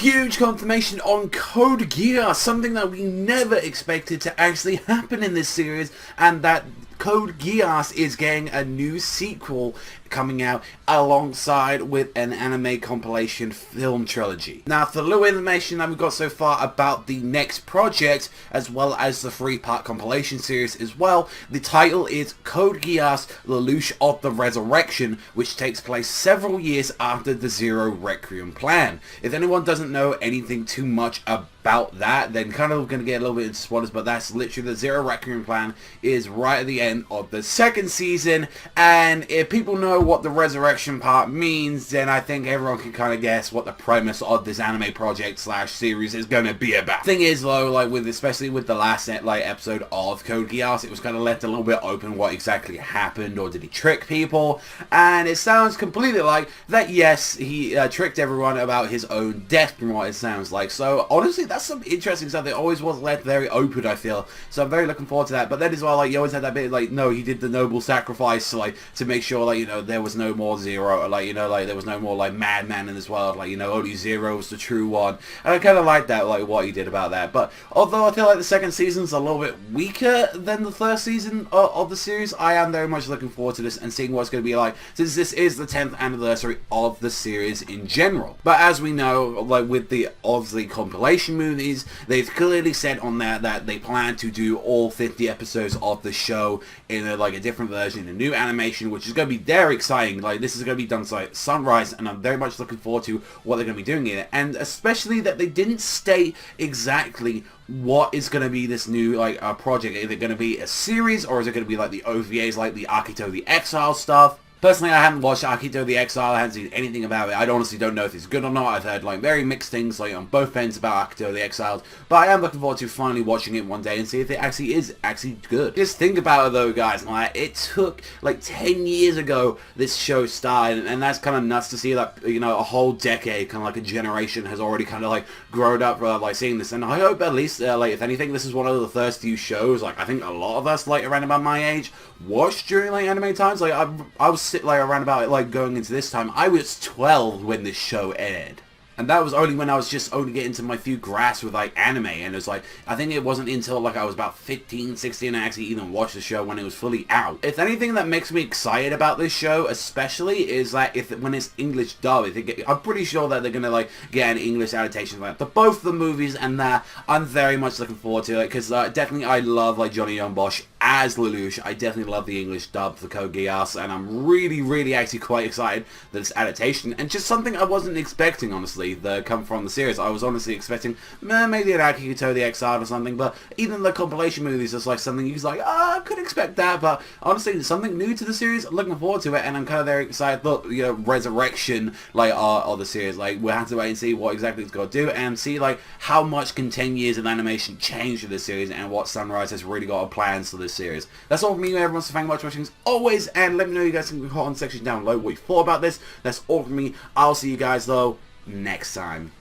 Huge confirmation on Code Geass, something that we never expected to actually happen in this series, and that Code Geass is getting a new sequel coming out alongside with an anime compilation film trilogy. Now, for the little information that we've got so far about the next project, as well as the 3-part compilation series as well, the title is Code Geass, Lelouch of the Resurrection, which takes place several years after the Zero Requiem plan. If anyone doesn't know anything too much about that, then kind of going to get a little bit into spoilers, but that's literally the Zero Requiem plan is right at the end of the second season, and if people know what the resurrection part means, then I think everyone can kind of guess what the premise of this anime project slash series is going to be about. Thing is though, like especially with the last episode of Code Geass, it was kind of left a little bit open what exactly happened, or did he trick people? And it sounds completely like that, yes, he tricked everyone about his own death from what it sounds like. So honestly, that's some interesting stuff. It always was left very open, I feel. So I'm very looking forward to that. But then as well, like, you always had that bit like, no, he did the noble sacrifice to make sure, like, you know, there was no more Zero, like, you know, like there was no more like madman in this world, like, you know, only Zero was the true one. And I kind of like that, like what he did about that. But although I feel like the second season's a little bit weaker than the first season of the series, I am very much looking forward to this and seeing what it's going to be like, since this is the 10th anniversary of the series in general. But as we know, like with the obviously compilation movies, they've clearly said on there that they plan to do all 50 episodes of the show in a different version, a new animation, which is going to be very exciting. Like, this is going to be done by Sunrise, and I'm very much looking forward to what they're going to be doing in it, and especially that they didn't state exactly what is going to be this new project. Is it going to be a series, or is it going to be like the OVAs, like the Akito the Exile stuff? Personally, I haven't watched Akito the Exile. I haven't seen anything about it. I honestly don't know if it's good or not. I've heard like very mixed things like on both ends about Akito the Exile, but I am looking forward to finally watching it one day and see if it actually is good. Just think about it though, guys. Like, it took like 10 years ago this show started, and that's kind of nuts to see that, you know, a whole decade, kind of like a generation has already kind of like grown up like seeing this. And I hope at least like if anything, this is one of the first few shows like I think a lot of us like around about my age watched during like anime times. Like I was like around about it, like going into this time, I was 12 when this show aired. And that was only when I was just only getting to my few grasps with like anime, and it was like, I think it wasn't until like I was about 15, 16 I actually even watched the show when it was fully out. If anything that makes me excited about this show especially is that when it's English dub, I'm pretty sure that they're gonna like get an English adaptation like for both the movies, and that I'm very much looking forward to it, because definitely I love like Johnny Young Bosch as Lelouch. I definitely love the English dub for Code Geass, and I'm really actually quite excited that it's adaptation, and just something I wasn't expecting, honestly, that come from the series. I was honestly expecting maybe an Akito the Exile or something, but even the compilation movies is like something you're like, I could expect that, but honestly, something new to the series. I'm looking forward to it, and I'm kind of very excited. Look, you know, resurrection like of the series, like we'll have to wait and see what exactly it's got to do, and see like how much can 10 years of animation change for this series, and what Sunrise has really got plans for this series. That's all from me, everyone, so thank you much for watching as always, and let me know you guys in the comment section down below what you thought about this. That's all from me. I'll see you guys though next time.